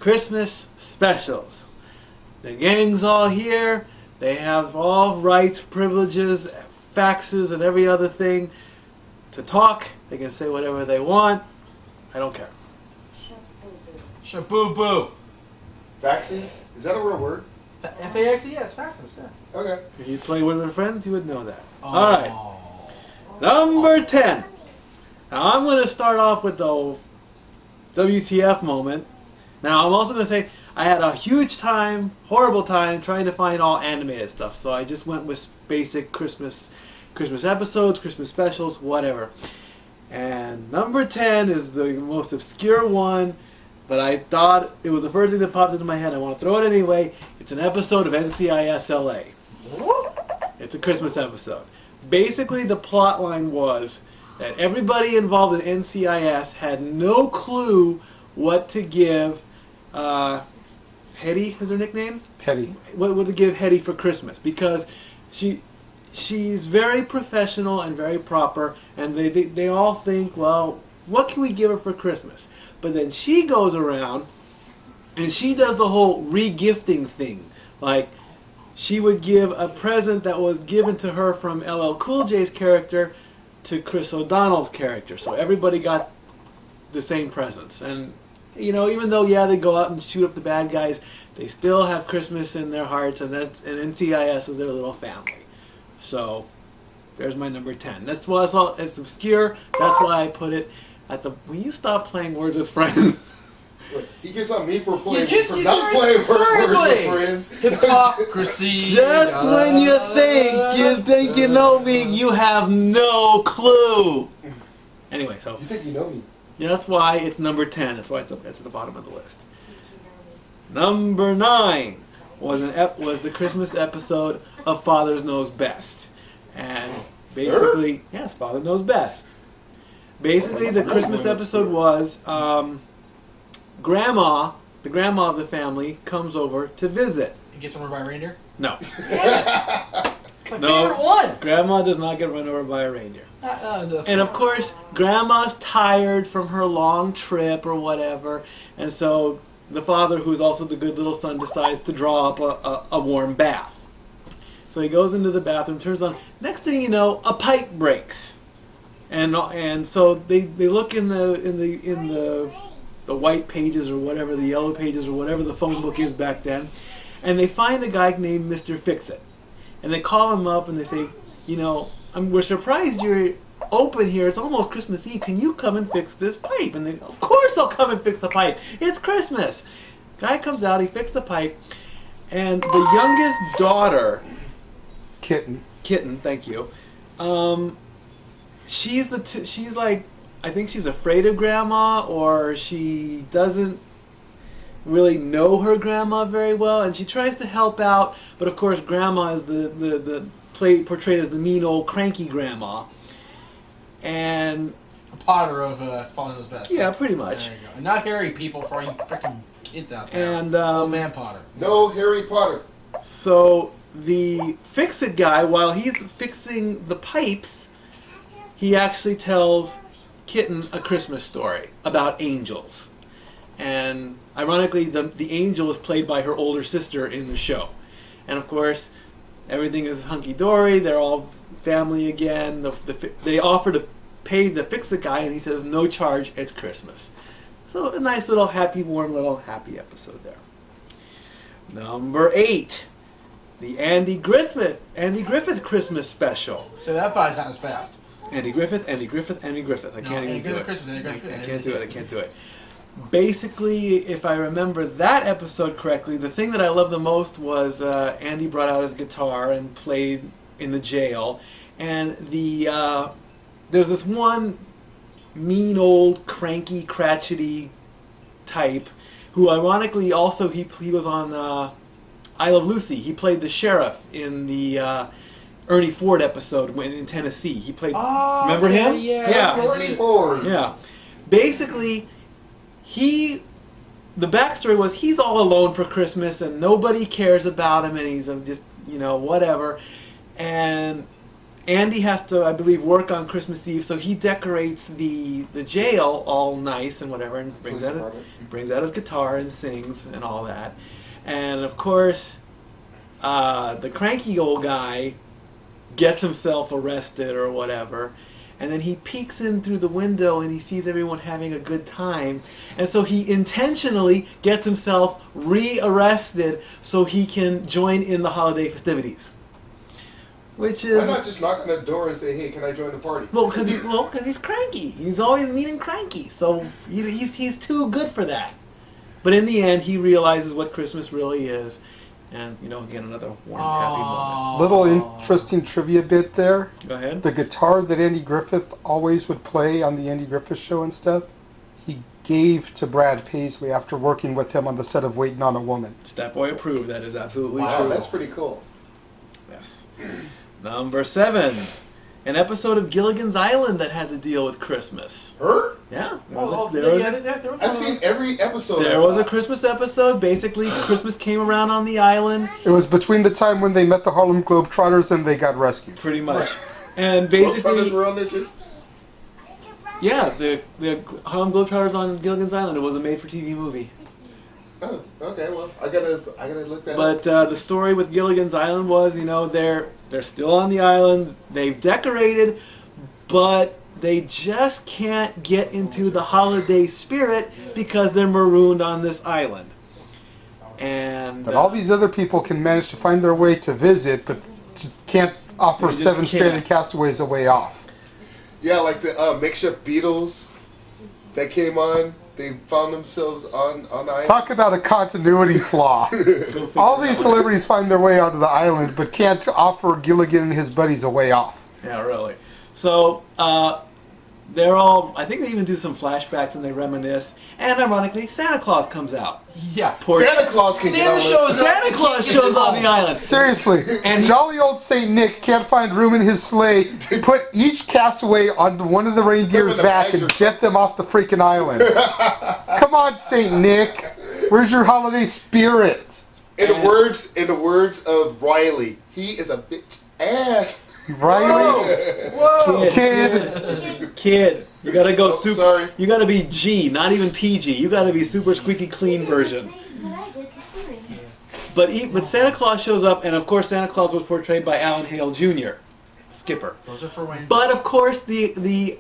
Christmas specials. The gang's all here. They have all rights, privileges, faxes, and every other thing to talk. They can say whatever they want. I don't care. Shaboo-boo. Faxes? Is that a real word? F-A-X-E-S, faxes, yeah. Okay. If you play with your friends, you would know that. Oh. All right. Number 10. Now, I'm going to start off with the WTF moment. Now, I'm also going to say I had a huge time, horrible time, trying to find all animated stuff. So I just went with basic Christmas episodes, Christmas specials, whatever. And number 10 is the most obscure one, but I thought it was the first thing that popped into my head. I want to throw it anyway. It's an episode of NCIS LA. It's a Christmas episode. Basically, the plot line was that everybody involved in NCIS had no clue what to give Hetty, is her nickname? Hetty. What to give Hetty for Christmas, because she's very professional and very proper, and they all think, well, what can we give her for Christmas? But then she goes around and she does the whole re-gifting thing. Like, she would give a present that was given to her from LL Cool J's character to Chris O'Donnell's character. So everybody got the same presents. And, you know, even though, yeah, they go out and shoot up the bad guys, they still have Christmas in their hearts, and NCIS is their little family. So, there's my number 10. That's why it's obscure. That's why I put it at the... Will you stop playing Words with Friends? He gets on me for playing, You not playing Words with Friends. Hypocrisy. Just when you think you know me, you have no clue. Anyway, so... You think you know me. Yeah, that's why it's number 10. That's why it's at the bottom of the list. Number 9 was the Christmas episode of Father Knows Best. And basically, yes, Father Knows Best. Basically, the Christmas episode was Grandma, the grandma of the family, comes over to visit. He gets run over by a reindeer? No. My No, favorite one. Grandma does not get run over by a reindeer. And of course, Grandma's tired from her long trip or whatever, and so the father, who's also the good little son, decides to draw up a warm bath. So he goes into the bathroom, turns on. Next thing you know, a pipe breaks, and so they look in the white pages or whatever, the yellow pages or whatever the phone book is back then, and they find a guy named Mr. Fix-It. And they call him up and they say, you know, we're surprised you're open here. It's almost Christmas Eve. Can you come and fix this pipe? And they, of course I'll come and fix the pipe. It's Christmas. Guy comes out, he fixed the pipe, and the youngest daughter, Kitten, thank you. She's like, I think she's afraid of Grandma, or she doesn't really know her grandma very well, and she tries to help out, but of course Grandma is portrayed as the mean old cranky grandma, and a Potter of Father Knows Best. yeah, pretty much. There you go. And not Harry, people, for all you freaking kids out there. And old man Potter. No Harry Potter. So the Fix-It guy, while he's fixing the pipes, he actually tells Kitten a Christmas story about angels. And ironically, the angel is played by her older sister in the show. And of course, everything is hunky-dory. They're all family again. They offer to pay the Fix-It guy, and he says, no charge, it's Christmas. So a nice little happy, warm little happy episode there. Number 8, the Andy Griffith Christmas special. So that five's not as fast. Andy Griffith. I can't even do it. I can't do it. Basically, if I remember that episode correctly, the thing that I loved the most was Andy brought out his guitar and played in the jail, and there's this one mean old cranky cratchety type who ironically also he was on I Love Lucy. He played the sheriff in the Ernie Ford episode in Tennessee. He played, remember him? Yeah. Ernie Ford. Yeah. Basically, the backstory was he's all alone for Christmas and nobody cares about him, and he's just, you know, whatever. And Andy has to, I believe, work on Christmas Eve, so he decorates the jail all nice and whatever, and brings out his guitar and sings and all that. And of course, the cranky old guy gets himself arrested or whatever, and then he peeks in through the window and he sees everyone having a good time, and so he intentionally gets himself re-arrested so he can join in the holiday festivities. Which is... Why not just knock on the door and say, hey, can I join the party? Well, because he's cranky. He's always mean and cranky, so he's too good for that. But in the end, he realizes what Christmas really is, and, you know, again, another warm, happy moment. Little interesting trivia bit there. Go ahead. The guitar that Andy Griffith always would play on the Andy Griffith Show and stuff, he gave to Brad Paisley after working with him on the set of Waiting on a Woman. Stat Boy approved. That is absolutely Wow, true. that's pretty cool. Yes. Number 7. An episode of Gilligan's Island that had to deal with Christmas. Her? Yeah. I've seen every episode. There was a Christmas episode. Basically, Christmas came around on the island. It was between the time when they met the Harlem Globetrotters and they got rescued. Pretty much. And basically... were on there too? Yeah, the Harlem Globetrotters on Gilligan's Island. It was a made-for-TV movie. Oh, okay. Well, I gotta look that up. But the story with Gilligan's Island was, you know, they're still on the island. They've decorated, but they just can't get into the holiday spirit because they're marooned on this island. And but all these other people can manage to find their way to visit, but just can't offer 7 stranded castaways a way off. Yeah, like the makeshift Beatles that came on. They found themselves on the island. Talk about a continuity flaw. All these celebrities find their way onto the island, but can't offer Gilligan and his buddies a way off. Yeah, really. So, they're all, I think they even do some flashbacks and they reminisce. And ironically, Santa Claus comes out. Yeah. Santa Claus can get on Santa Claus shows on the island. Seriously. And jolly old St. Nick can't find room in his sleigh. Put each castaway on one of the reindeer's back and jet them off the freaking island. Come on, St. Nick. Where's your holiday spirit? In the words of Riley, he is a bitch ass. Riley? Whoa! Kid. You gotta go super. Sorry. You gotta be G, not even PG. You gotta be super squeaky clean version. But Santa Claus shows up, and of course Santa Claus was portrayed by Alan Hale Jr., Skipper. Those are for Wayne. But of course the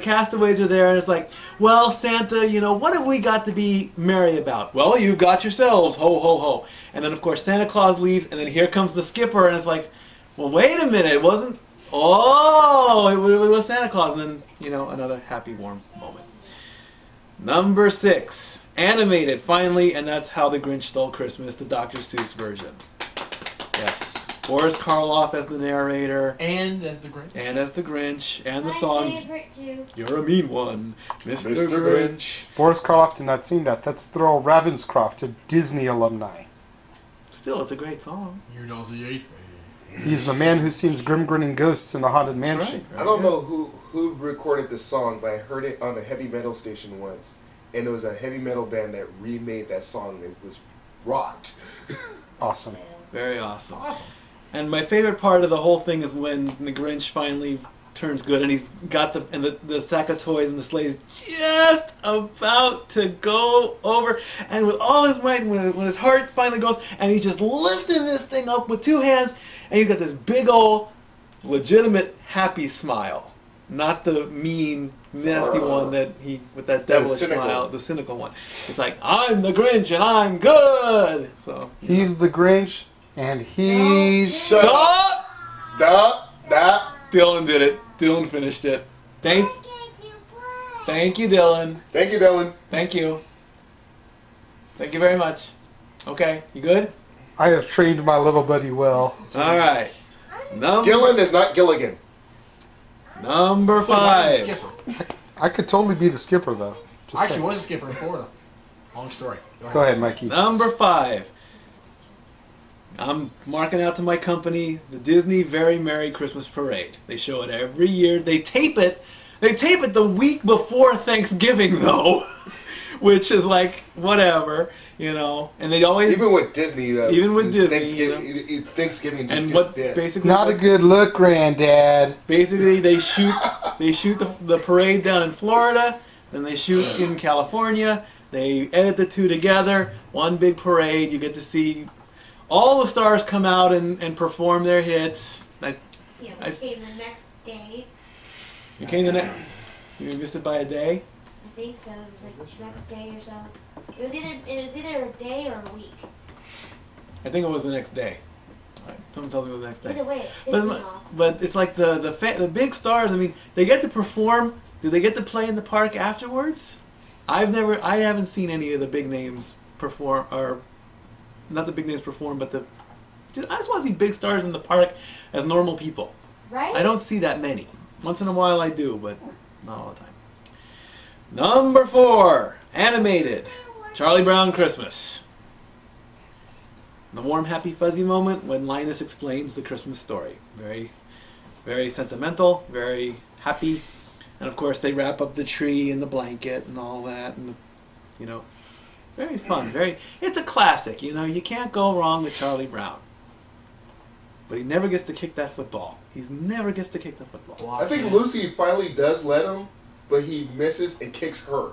castaways are there, and it's like, well, Santa, you know, what have we got to be merry about? Well, you've got yourselves, ho ho ho. And then of course Santa Claus leaves, and then here comes the Skipper, and it's like, well, wait a minute, it wasn't. Oh, it was Santa Claus, and then, you know, another happy, warm moment. Number 6, animated, finally, and that's How the Grinch Stole Christmas, the Dr. Seuss version. Yes, Boris Karloff as the narrator. And as the Grinch. And as the Grinch, and the song, You're a Mean One, Mr. Grinch. Boris Karloff did not sing that. That's Thurl Ravenscroft, a Disney alumni. Still, it's a great song. You know the 8th. He's the man who sings Grim Grinning Ghosts in the Haunted Mansion. Right. I don't know who recorded this song, but I heard it on a heavy metal station once, and it was a heavy metal band that remade that song. It was rocked. Awesome. Very awesome. And my favorite part of the whole thing is when the Grinch finally turns good, and he's got the sack of toys, and the sleigh's just about to go over, and with all his might, when his heart finally goes, and he's just lifting this thing up with 2 hands, and he's got this big old, legitimate, happy smile, not the mean, nasty one that with that devilish smile, the cynical one. It's like, I'm the Grinch, and I'm good. So he's the Grinch, and he's stop. Stop. Dylan did it. Dylan finished it. Thank you, Dylan. Thank you, Dylan. Thank you. Thank you very much. Okay, you good? I have trained my little buddy well. All right. Gillen is not Gilligan. Number 5. I could totally be the skipper, though. I actually was a skipper in Florida. Long story. Go ahead, Mikey. Number 5. I'm marking out to my company the Disney Very Merry Christmas Parade. They show it every year. They tape it. They tape it the week before Thanksgiving, though, which is like whatever, you know. And they always even with Disney, Thanksgiving just and gets what dead. basically Not a good look, Granddad. Basically, they shoot the parade down in Florida, then they shoot in California. They edit the two together, one big parade. You get to see all the stars come out and perform their hits. We came the next day. You came the next. You missed it by a day. I think so. It was like the next day or so. It was either a day or a week. I think it was the next day. Right. Someone tells me it was the next day. Either way, it pissed me off. But it's like the big stars. I mean, they get to perform. Do they get to play in the park afterwards? I haven't seen any of the big names perform, or not the big names perform, but I just want to see big stars in the park as normal people. Right? I don't see that many. Once in a while I do, but not all the time. Number 4, animated, Charlie Brown Christmas. The warm, happy, fuzzy moment when Linus explains the Christmas story. Very, very sentimental, very happy. And of course they wrap up the tree and the blanket and all that, and you know, very fun. It's a classic. You know, you can't go wrong with Charlie Brown. But he never gets to kick that football. He never gets to kick the football. I think Lucy finally does let him, but he misses and kicks her.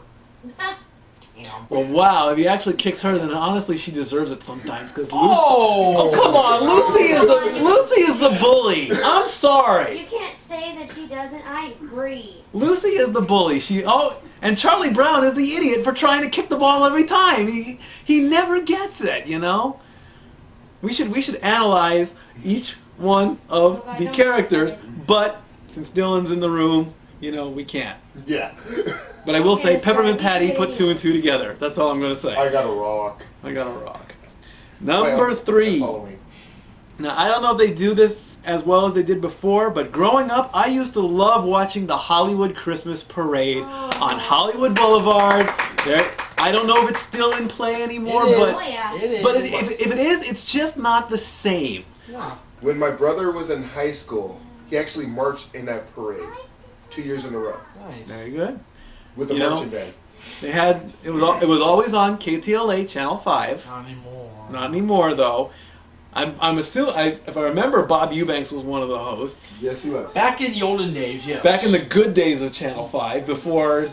Well, wow, if he actually kicks her, then honestly she deserves it sometimes. Cause oh, come on, Lucy is the bully. I'm sorry. You can't say that she doesn't. I agree. Lucy is the bully. And Charlie Brown is the idiot for trying to kick the ball every time. He never gets it, you know? We should analyze each one of the characters, but since Dylan's in the room, you know, we can't. Yeah. But I will say Peppermint Patty put 2 and 2 together. That's all I'm going to say. I got a rock. Number 3. Now, I don't know if they do this as well as they did before, but growing up, I used to love watching the Hollywood Christmas Parade on Hollywood Boulevard. I don't know if it's still in play anymore, but if it is, it's just not the same. Yeah. When my brother was in high school, he actually marched in that parade 2 years in a row. Nice. Very good. With the marching band. It was always on KTLA Channel 5. Not anymore though. I'm assuming, if I remember, Bob Eubanks was one of the hosts. Yes, he was. Back in the olden days, yes. Back in the good days of Channel 5, before.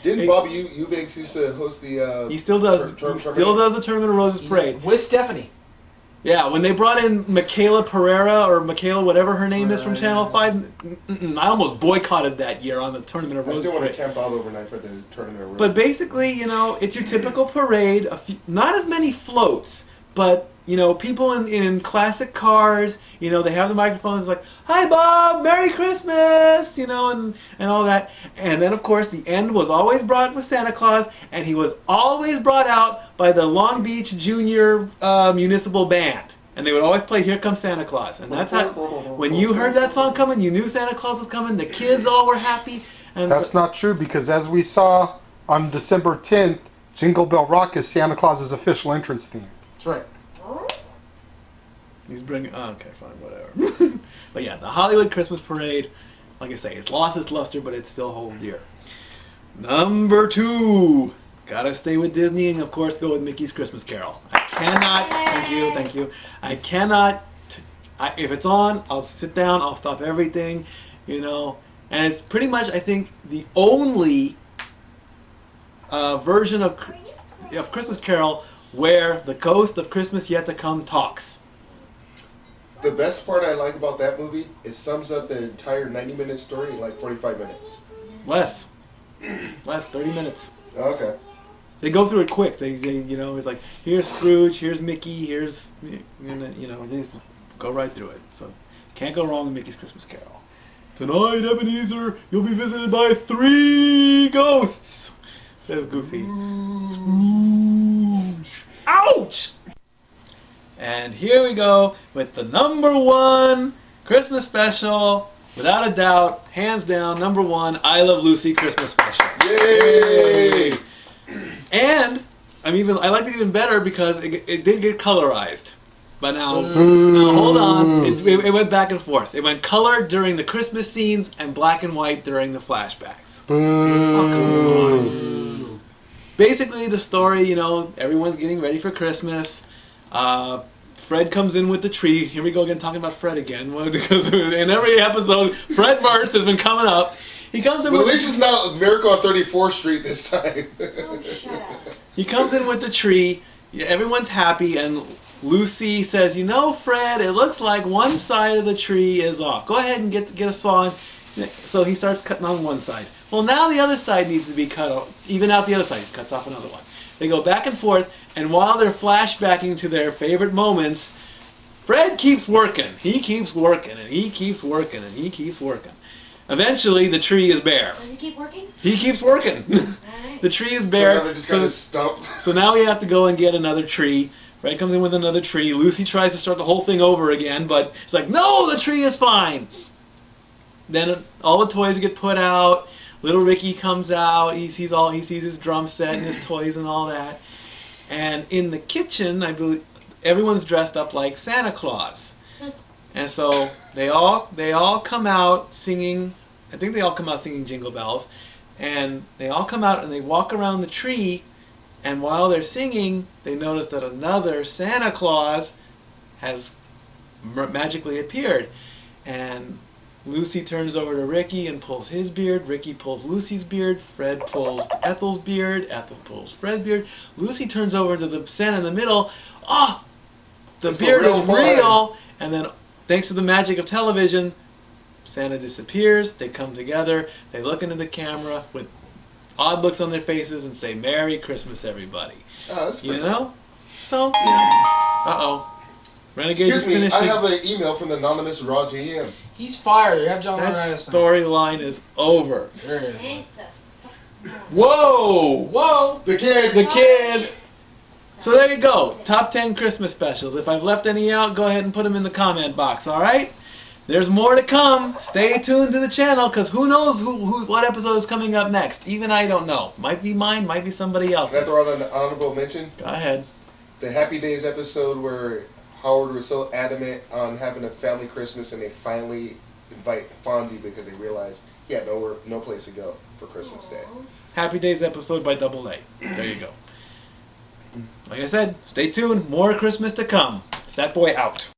Didn't Bob Eubanks used to host the? He still does. He still does the Tournament of Roses parade with Stephanie. Yeah, when they brought in Michaela Pereira, or Michaela whatever her name is from Channel 5, I almost boycotted that year on the Tournament of Roses I still want parade. to camp out overnight for the Tournament of Roses. But basically, you know, it's your typical parade. Not as many floats, but, you know, people in classic cars, you know, they have the microphones like, "Hi Bob, Merry Christmas," you know, and all that. And then, of course, the end was always brought with Santa Claus, and he was always brought out by the Long Beach Junior Municipal Band. And they would always play "Here Comes Santa Claus." And that's how, when you heard that song coming, you knew Santa Claus was coming. The kids all were happy. And that's not true, because as we saw on December 10th, Jingle Bell Rock is Santa Claus's official entrance theme. That's right. He's bringing. Oh, okay, fine, whatever. But yeah, the Hollywood Christmas Parade, like I say, it's lost its luster, but it still holds dear. Number 2, gotta stay with Disney, and of course go with Mickey's Christmas Carol. I cannot. Thank you. I cannot. If it's on, I'll sit down. I'll stop everything, you know. And it's pretty much, I think, the only version of Christmas Carol where the ghost of Christmas Yet to Come talks. The best part I like about that movie, it sums up the entire 90-minute story in like 45 minutes. Less, 30 minutes. Okay. They go through it quick. They you know, it's like, here's Scrooge, here's Mickey, here's, you know, they just go right through it. So, can't go wrong with Mickey's Christmas Carol. "Tonight, Ebenezer, you'll be visited by 3 ghosts," says Goofy. Scrooge. Ouch! And here we go with the number 1 Christmas special, without a doubt, hands down, number 1, I Love Lucy Christmas special. Yay! And I liked it even better because it did get colorized. But now hold on, it went back and forth. It went color during the Christmas scenes and black and white during the flashbacks. Boo. Oh, come on. basically the story, you know, everyone's getting ready for Christmas. Fred comes in with the tree. Here we go again, talking about Fred again. Because in every episode, Fred Mertz has been coming up. He comes in but with at least it's not Miracle on 34th Street this time. Oh, shut up. He comes in with the tree. Everyone's happy, and Lucy says, "You know, Fred, it looks like one side of the tree is off. Go ahead and get a saw." So he starts cutting on one side. Well, now the other side needs to be cut off. Even out the other side, he cuts off another one. They go back and forth, and while they're flashbacking to their favorite moments, Fred keeps working. He keeps working, and he keeps working, and he keeps working. Eventually, the tree is bare. Does he keep working? He keeps working. Alright. The tree is bare. So now they just got a stump. So now we have to go and get another tree. Fred comes in with another tree. Lucy tries to start the whole thing over again, but it's like, no, the tree is fine. Then all the toys get put out. Little Ricky comes out. He sees his drum set and his toys and all that. And in the kitchen, I believe everyone's dressed up like Santa Claus. And so they all come out singing. I think they all come out singing Jingle Bells. And they all come out and they walk around the tree. And while they're singing, they notice that another Santa Claus has magically appeared. And Lucy turns over to Ricky and pulls his beard. Ricky pulls Lucy's beard. Fred pulls Ethel's beard. Ethel pulls Fred's beard. Lucy turns over to the Santa in the middle. Oh, the beard is real. And then, thanks to the magic of television, Santa disappears. They come together. They look into the camera with odd looks on their faces and say, "Merry Christmas, everybody." Oh, that's you know? So, uh-oh. Renegade Excuse just me, finished I it. have an email from the anonymous Raw GM. He's fired. You have John That Laurinaitis now. storyline is over. There it is. Ain't the Whoa! Whoa! The kid! The kid! So there you go. Top 10 Christmas specials. If I've left any out, go ahead and put them in the comment box, alright? There's more to come. Stay tuned to the channel, because who knows what episode is coming up next. Even I don't know. Might be mine, might be somebody else's. Can I throw out an honorable mention? Go ahead. The Happy Days episode where Howard was so adamant on having a family Christmas and they finally invite Fonzie because they realized he had no place to go for Christmas Day. Happy Days episode by Double A. There you go. Like I said, stay tuned. More Christmas to come. Stat Boy out.